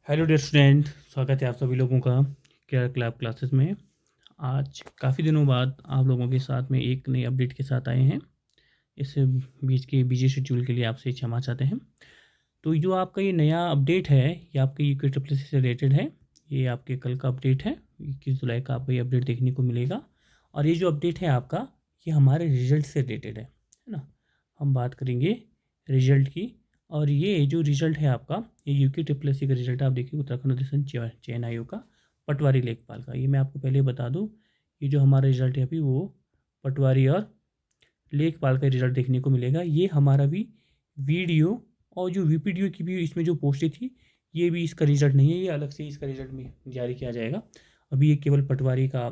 Hello dear student, स्वागत है आप सभी लोगों का केयर क्लब क्लासेस में। आज काफ़ी दिनों बाद आप लोगों के साथ में एक नई अपडेट के साथ आए हैं। इस बीच के बिजी शेड्यूल के लिए आपसे क्षमा चाहते हैं। तो जो आपका ये नया अपडेट है, ये आपके यूके ट्रिपल से रिलेटेड है। ये आपके कल का अपडेट है, 21 जुलाई का आपको ये अपडेट देखने को मिलेगा। और ये जो अपडेट है आपका, ये हमारे रिजल्ट से रिलेटेड है ना। हम बात करेंगे रिजल्ट की। और ये जो रिजल्ट है आपका, ये यूके ट्रिपल एस सी का रिजल्ट आप देखिए, उत्तराखंड अधिसूचना चयन आयोग का, पटवारी लेखपाल का। ये मैं आपको पहले बता दूं, ये जो हमारा रिजल्ट है अभी, वो पटवारी और लेखपाल का रिजल्ट देखने को मिलेगा। ये हमारा भी वीडियो और जो वीपीडीओ की भी इसमें जो पोस्टें थी, ये भी इसका रिजल्ट नहीं है, ये अलग से इसका रिजल्ट में जारी किया जाएगा। अभी ये केवल पटवारी का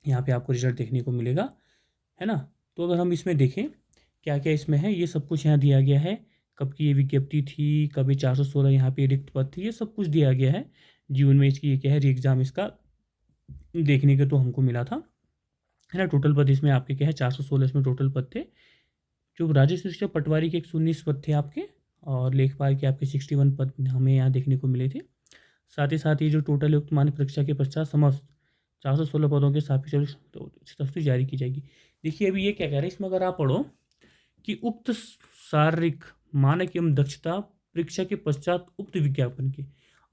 यहाँ पे आपको रिजल्ट देखने को मिलेगा, है ना। तो अगर हम इसमें देखें क्या क्या इसमें है, ये सब कुछ यहाँ दिया गया है। कब की ये विज्ञप्ति थी, कभी 416 यहाँ पे रिक्त पद थे, ये सब कुछ दिया गया है। जून में इसकी ये क्या है, री एग्ज़ाम इसका देखने को तो हमको मिला था, है ना। टोटल पद इसमें आपके क्या है, 416 इसमें टोटल पद थे। जो राजस्व शिक्षक पटवारी के 119 पद थे आपके, और लेखपाल के आपके 61 पद हमें यहाँ देखने को मिले थे। साथ ही साथ ये जो टोटल युक्त मान्य परीक्षा के पश्चात समस्त 416 पदों के सापेक्ष तफ्तीश जारी की जाएगी। देखिए अभी ये क्या कह रहा है इसमें, अगर आप पढ़ो कि उक्त शारीरिक मानक एवं दक्षता परीक्षा के पश्चात उक्त विज्ञापन के,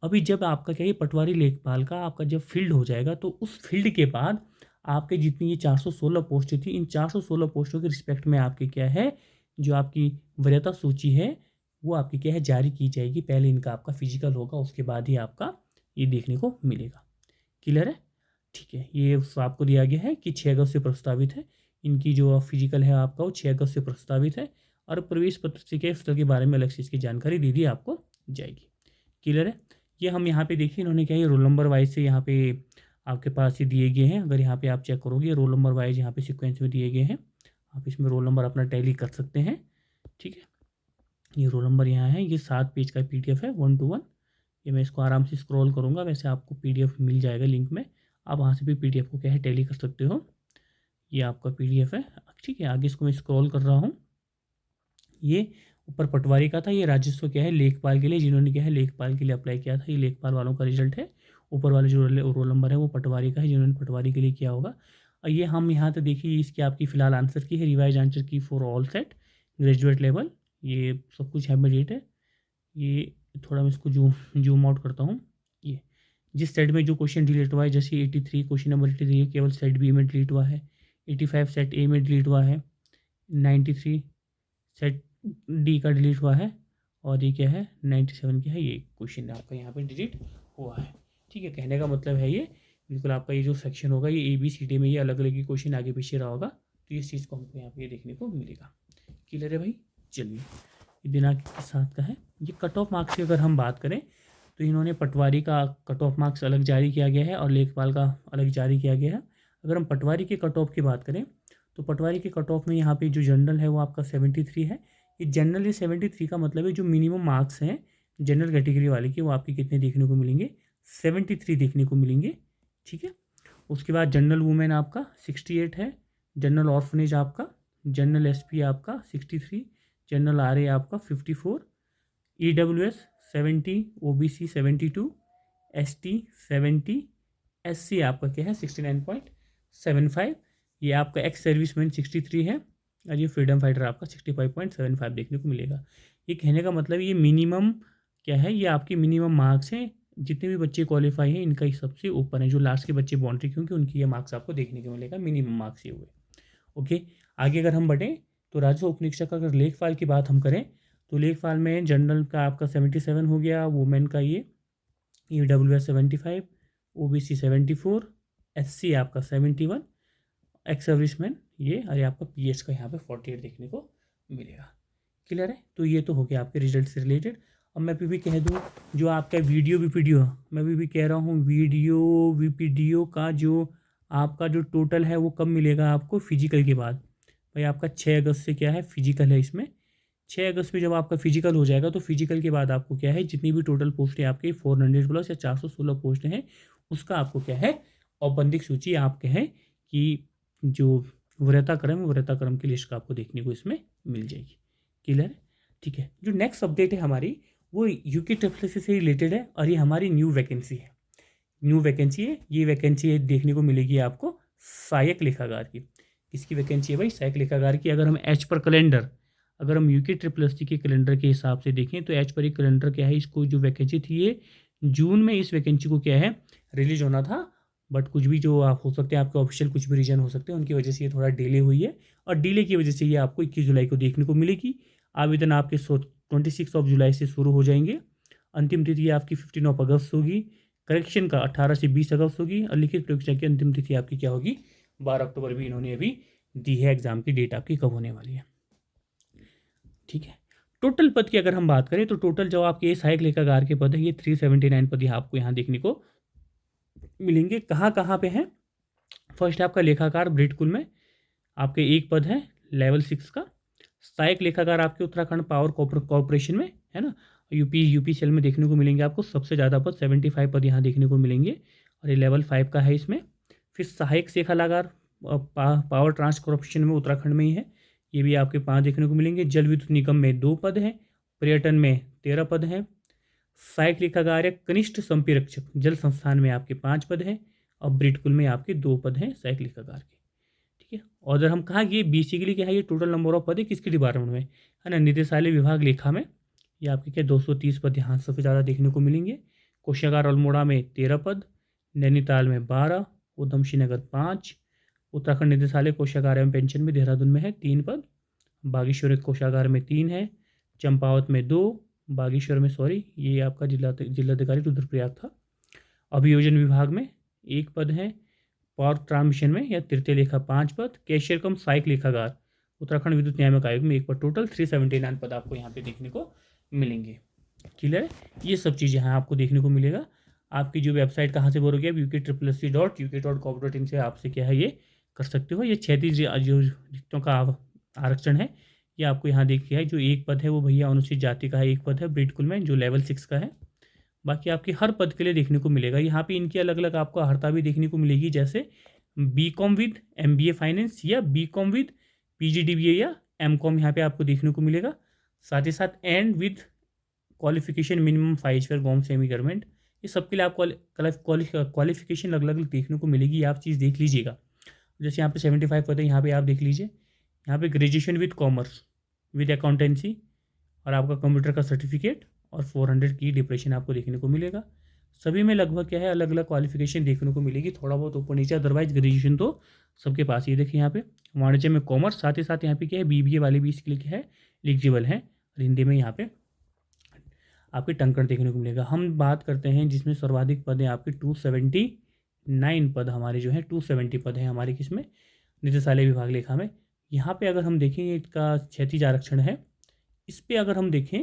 अभी जब आपका क्या है, पटवारी लेखपाल का आपका जब फील्ड हो जाएगा, तो उस फील्ड के बाद आपके जितनी ये 416 पोस्टें थी, इन 416 पोस्टों के रिस्पेक्ट में आपके क्या है, जो आपकी वरीयता सूची है, वो आपकी क्या है, जारी की जाएगी। पहले इनका आपका फिजिकल होगा, उसके बाद ही आपका ये देखने को मिलेगा। क्लियर है? ठीक है। ये आपको दिया गया है कि 6 अगस्त से प्रस्तावित है। इनकी जो फिजिकल है आपका, वो 6 अगस्त से प्रस्तावित है। और प्रवेश पत्र के स्थल के बारे में अलग से इसकी जानकारी दे दी आपको जाएगी। क्लियर है? ये हम यहाँ पे देखिए, इन्होंने क्या है, रोल नंबर वाइज से यहाँ पे आपके पास ये दिए गए हैं। अगर यहाँ पे आप चेक करोगे, रोल नंबर वाइज यहाँ पे सीक्वेंस में दिए गए हैं। आप इसमें रोल नंबर अपना टैली कर सकते हैं। ठीक है, ये रोल नंबर यहाँ है। ये 7 पेज का PDF है, 1:1। ये मैं इसको आराम से स्क्रॉल करूँगा, वैसे आपको PDF मिल जाएगा लिंक में, आप वहाँ से भी PDF को क्या है, टैली कर सकते हो। ये आपका PDF है। ठीक है, आगे इसको मैं स्क्रॉल कर रहा हूँ। ये ऊपर पटवारी का था, ये राजस्व क्या है, लेखपाल के लिए, जिन्होंने क्या है, लेखपाल के लिए अप्लाई किया था, ये लेखपाल वालों का रिजल्ट है। ऊपर वाले जो रोल नंबर है, वो पटवारी का है, जिन्होंने पटवारी के लिए किया होगा। और ये हम यहाँ तक देखिए, इसकी आपकी फ़िलहाल आंसर की है, रिवाइज आंसर की for all set graduate level, ये सब कुछ इमीडिएट है। ये थोड़ा मैं इसको जूम आउट करता हूँ। ये जिस सेट में जो क्वेश्चन डिलीट हुआ है, जैसे 83 क्वेश्चन नंबर 83 केवल सेट बी में डिलीट हुआ है, 85 सेट ए में डिलीट हुआ है, 93 सेट डी का डिलीट हुआ है, और ये क्या है, 97 क्या है, ये क्वेश्चन आपका यहाँ पे डिलीट हुआ है। ठीक है, कहने का मतलब है ये बिल्कुल आपका ये जो सेक्शन होगा, ये ABCD में ये अलग अलग ही क्वेश्चन आगे पीछे रहा होगा, तो इस चीज़ को हमको यहाँ पे देखने को मिलेगा। क्लियर है भाई? चलिए, ये दिनांक के साथ का है। ये कट ऑफ मार्क्स की अगर हम बात करें, तो इन्होंने पटवारी का कट ऑफ मार्क्स अलग जारी किया गया है और लेखपाल का अलग जारी किया गया है। अगर हम पटवारी के कट ऑफ की बात करें, तो पटवारी के कट ऑफ में यहाँ पे जो जनरल है वो आपका 73 है। ये जनरल, ये 73 का मतलब है जो मिनिमम मार्क्स हैं जनरल कैटेगरी वाले के, वो आपके कितने देखने को मिलेंगे, 73 देखने को मिलेंगे। ठीक है, उसके बाद जनरल वुमेन आपका 68 है, जनरल ऑर्फनेज आपका, जनरल SP आपका 63, जनरल RA आपका 54, EWS 70, OBC 72, ST 70, SC आपका क्या है 69.75। ये आपका एक्स सर्विसमैन 63 है, और ये फ्रीडम फाइटर आपका 65.75 देखने को मिलेगा। ये कहने का मतलब ये मिनिमम क्या है, ये आपके मिनिमम मार्क्स हैं। जितने भी बच्चे क्वालिफाई हैं, इनका ही सबसे ऊपर है। जो लास्ट के बच्चे बाउंड्री, क्योंकि उनकी ये मार्क्स आपको देखने को मिलेगा, मिनिमम मार्क्स ये हुए। ओके, आगे अगर हम बढ़ें, तो राजस्व उपनिरीक्षक अगर लेखपाल की बात हम करें, तो लेखपाल में जनरल का आपका 77 हो गया, वुमेन का ये EWS 75, OBC 74, SC आपका 71, एक्स सर्विसमैन ये, और आपका PS का यहाँ पे 48 देखने को मिलेगा। क्लियर है? तो ये तो हो गया आपके रिजल्ट से रिलेटेड। अब मैं भी कह दूँ, जो आपका वीडियो वीपीडीओ, मैं भी कह रहा हूँ, वीडियो वीपीडीओ का जो आपका जो टोटल है, वो कब मिलेगा आपको, फिजिकल के बाद। भाई आपका 6 अगस्त से क्या है, फिजिकल है इसमें। 6 अगस्त में जब आपका फिजिकल हो जाएगा, तो फिजिकल के बाद आपको क्या है, जितनी भी टोटल पोस्टें आपकी 400 प्लस या 416 पोस्टें हैं, उसका आपको क्या है, औपबंधिक सूची आपके हैं कि जो वरीयता क्रम है, वरीयता क्रम की लिस्ट का आपको देखने को इसमें मिल जाएगी। क्लियर है? ठीक है, जो नेक्स्ट अपडेट है हमारी, वो यूके ट्रिपल से रिलेटेड है और ये हमारी न्यू वैकेंसी है। ये वैकेंसी है देखने को मिलेगी आपको सहायक लेखाकार की। किसकी वैकेंसी है भाई? सहायक लेखाकार की। अगर हम एच पर कैलेंडर, अगर हम यूके ट्रिपल के कैलेंडर के हिसाब से देखें तो एच पर एक कैलेंडर क्या है, इसको जो वैकेंसी थी ये जून में इस वैकेंसी को क्या है रिलीज होना था, बट कुछ भी जो आप हो सकते हैं आपके ऑफिशियल कुछ भी रीजन हो सकते हैं, उनकी वजह से ये थोड़ा डिले हुई है और डिले की वजह से ये आपको 21 जुलाई को देखने को मिलेगी। आवेदन आपके 26 ऑफ जुलाई से शुरू हो जाएंगे। अंतिम तिथि आपकी 15 अगस्त होगी। करेक्शन का 18 से 20 अगस्त होगी और लिखित परीक्षा की अंतिम तिथि आपकी क्या होगी? 12 अक्टूबर भी इन्होंने अभी दी है। एग्जाम की डेट आपकी कब होने वाली है, ठीक है। टोटल पद की अगर हम बात करें तो टोटल जो आपके सहायक लेखाकार के पद है ये 379 पद आपको यहाँ देखने को मिलेंगे। कहाँ कहाँ पे हैं? फर्स्ट है आपका लेखाकार ब्रिड कुल में, आपके एक पद है लेवल 6 का। सहायक लेखाकार आपके उत्तराखंड पावर कॉर्पोरेशन में है ना, यूपीसीएल में देखने को मिलेंगे आपको सबसे ज़्यादा पद 75 पद यहाँ देखने को मिलेंगे और ये लेवल 5 का है इसमें। फिर सहायक लेखाकार पावर ट्रांस कॉर्पोरेशन में उत्तराखंड में ही है, ये भी आपके 5 देखने को मिलेंगे। जल विद्युत निगम में 2 पद हैं, पर्यटन में 13 पद हैं। सहायक लेखाकार या कनिष्ठ संपीक्षक जल संस्थान में आपके 5 पद हैं और ब्रिड कुल में आपके 2 पद हैं सहायक लेखाकार के, ठीक है। और अगर हम कहा ये बेसिकली क्या है, ये टोटल नंबर ऑफ पद है किसके डिपार्टमेंट में है ना, निदेशालय विभाग लेखा में ये आपके क्या 230 पद यहाँ सबसे ज़्यादा देखने को मिलेंगे। कोषागार अल्मोड़ा में 13 पद, नैनीताल में 12, उधमसिंह नगर 5, उत्तराखंड निदेशालय कोषागार एवं पेंशन में देहरादून में है 3 पद, बागेश्वर कोषागार में 3 है, चंपावत में 2, बागेश्वर में ये आपका जिलाधिकारी रुद्रप्रयाग था। अभियोजन विभाग में 1 पद है, पावर ट्रांसमिशन में या तृतीय लेखा 5 पद, कैशियर कम सहायक लेखाकार उत्तराखंड विद्युत नियामक आयोग में 1 पद, टोटल 379 पद आपको यहाँ पे देखने को मिलेंगे। क्लियर है? ये सब चीज़ यहाँ आपको देखने को मिलेगा। आपकी जो वेबसाइट कहाँ से भरोगे आप UKSSC.UK.gov.in से आपसे क्या है ये कर सकते हो। ये 36 जो रिक्तों का आरक्षण है ये आपको यहाँ देखिए है। जो 1 पद है वो भैया अनुसूचित जाति का है, 1 पद है ब्रिड कुल में जो लेवल 6 का है। बाकी आपकी हर पद के लिए देखने को मिलेगा। यहाँ पे इनकी अलग अलग आपको अर्हता भी देखने को मिलेगी, जैसे BCom विद MBA फाइनेंस या BCom विद PGDBA या MCom यहाँ पे आपको देखने को मिलेगा। साथ ही साथ and with qualification minimum 5 year government semi government, ये सबके लिए आपको क्वालिफिकेशन अलग अलग देखने को मिलेगी। आप चीज़ देख लीजिएगा, जैसे यहाँ पे 75 पद है, यहाँ पे आप देख लीजिए, यहाँ पे graduation with commerce with accountancy और आपका कंप्यूटर का सर्टिफिकेट और 400 की डिप्रेशन आपको देखने को मिलेगा। सभी में लगभग क्या है अलग अलग क्वालिफिकेशन देखने को मिलेगी, थोड़ा बहुत ऊपर नीचे, अदरवाइज ग्रेजुएशन तो सबके पास ही। देखिए यहाँ पे वाणिज्य में कॉमर्स, साथ ही साथ यहाँ पे क्या है BBA वाले भी इसके लिए क्या है एलिजिबल है। और हिंदी में यहाँ पे आपके टंकण देखने को मिलेगा। हम बात करते हैं जिसमें सर्वाधिक पद है आपके 279 पद हमारे जो है 270 पद हैं हमारे किसमें निदेशालय विभाग लेखा में। यहाँ पे अगर हम देखें इसका क्षैतिज आरक्षण है, इस पर अगर हम देखें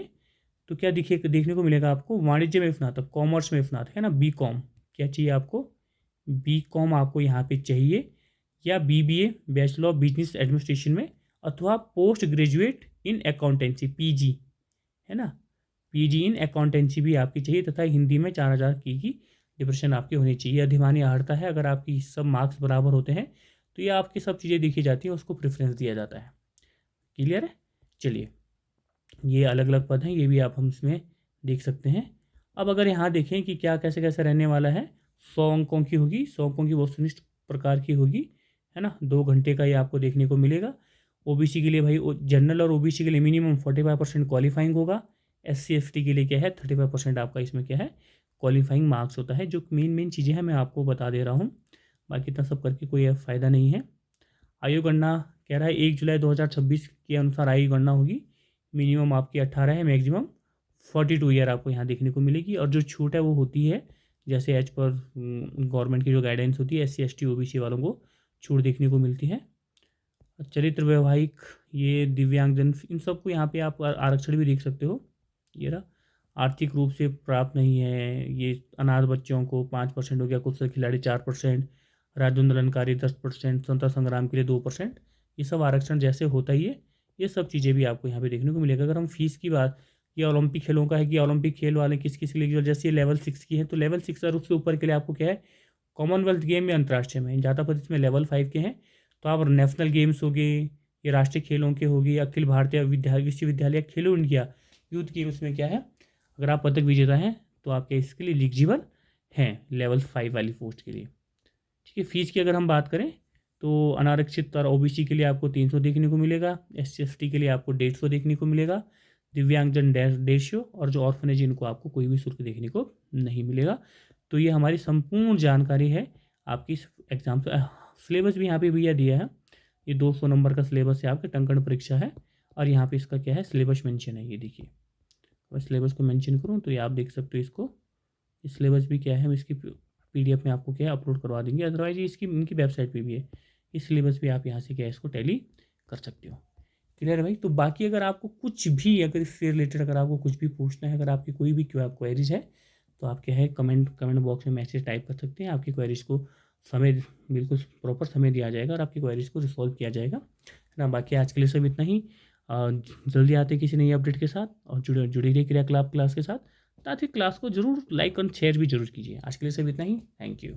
तो क्या देखने को मिलेगा आपको वाणिज्य में स्नातक, कॉमर्स में स्नातक है ना, BCom क्या चाहिए आपको, BCom आपको यहाँ पे चाहिए, या BBA bachelor of business administration में, अथवा post graduate in accountancy PG है ना, PG इन अकाउंटेंसी भी आपकी चाहिए, तथा हिंदी में 4000 की डिप्रेशन आपकी होनी चाहिए। अधिमानी अर्हता है, अगर आपकी सब मार्क्स बराबर होते हैं तो ये आपकी सब चीज़ें देखी जाती हैं, उसको प्रेफरेंस दिया जाता है। क्लियर है? चलिए, ये अलग अलग पद हैं, ये भी आप हम इसमें देख सकते हैं। अब अगर यहाँ देखें कि क्या कैसे कैसे रहने वाला है, 100 अंकों की होगी, 100 अंकों की वस्तुनिष्ठ प्रकार की होगी है ना, 2 घंटे का ये आपको देखने को मिलेगा। OBC के लिए भाई जनरल और OBC के लिए मिनिमम 45% क्वालिफाइंग होगा, SC ST के लिए क्या है 35% आपका इसमें क्या है क्वालिफाइंग मार्क्स होता है। जो मेन चीज़ें हैं मैं आपको बता दे रहा हूँ, बाकी इतना सब करके कोई फ़ायदा नहीं है। आयु गणना कह रहा है 1 जुलाई 2026 के अनुसार आयु गणना होगी, मिनिमम आपकी 18 है, मैक्सिमम 42 ईयर आपको यहाँ देखने को मिलेगी। और जो छूट है वो होती है जैसे एज पर गवर्नमेंट की जो गाइडेंस होती है, SC ST OBC वालों को छूट देखने को मिलती है। चरित्र वैवाहिक, ये दिव्यांगजन, इन सबको यहाँ पे आप आरक्षण भी देख सकते हो। ये रहा, आर्थिक रूप से प्राप्त नहीं है, ये अनाथ बच्चों को 5% हो गया, कुशल खिलाड़ी 4%, राज्य आंदोलनकारी 10%, स्वतंत्रता संग्राम के लिए 2%, ये सब आरक्षण जैसे होता ही है, ये सब चीज़ें भी आपको यहाँ पे देखने को मिलेगा। अगर हम फीस की बात, ये ओलंपिक खेलों का है कि ओलंपिक खेल वाले किस किस के लिए, जैसे ये लेवल 6 की है तो लेवल 6 और उससे ऊपर के लिए आपको क्या है कॉमनवेल्थ गेम या अंतर्राष्ट्रीय में, ज़्यादा पद इसमें लेवल 5 के हैं। तो आप नेशनल गेम्स हो गए, ये राष्ट्रीय खेलों के होगी, अखिल भारतीय विश्वविद्यालय खेलो इंडिया यूथ गेम्स में क्या है अगर आप पदक विजेता हैं तो आपके इसके लिए एलिजिबल हैं लेवल 5 वाली पोस्ट के लिए। ठीक है, फीस की अगर हम बात करें तो अनारक्षित और ओबीसी के लिए आपको 300 देखने को मिलेगा, SC/ST के लिए आपको 150 देखने को मिलेगा, दिव्यांगजन 150 और जो ऑर्फनेज इनको आपको कोई भी शुल्क देखने को नहीं मिलेगा। तो ये हमारी संपूर्ण जानकारी है आपकी इस एग्ज़ाम से। सिलेबस भी यहाँ पे भैया दिया है, ये 200 नंबर का सिलेबस है, आपके टंकण परीक्षा है। और यहाँ पे इसका क्या है, सिलेबस मेंशन है, ये देखिए। मैं सिलेबस को मेंशन करूँ तो ये आप देख सकते हो इसको, इस सिलेबस भी क्या है, हम इसकी PDF में आपको क्या है अपलोड करवा देंगे। अदरवाइज इसकी इनकी वेबसाइट पे भी है, इस सिलेबस भी आप यहाँ से क्या है इसको टैली कर सकते हो। क्लियर है भाई। तो बाकी अगर आपको कुछ भी, अगर इससे रिलेटेड अगर आपको कुछ भी पूछना है, अगर आपकी कोई भी क्वेरीज है तो आप क्या है कमेंट बॉक्स में मैसेज टाइप कर सकते हैं। आपकी क्वेरीज को समय, बिल्कुल प्रॉपर समय दिया जाएगा और आपकी क्वेरीज को रिसॉल्व किया जाएगा, है ना। बाकी आज के लिए सब इतना ही। जल्दी आते किसी नई अपडेट के साथ, और जुड़ी रही क्रियाकलाप क्लास के साथ। साथ ही क्लास को जरूर लाइक और शेयर भी जरूर कीजिए। आज के लिए सब इतना ही। Thank you.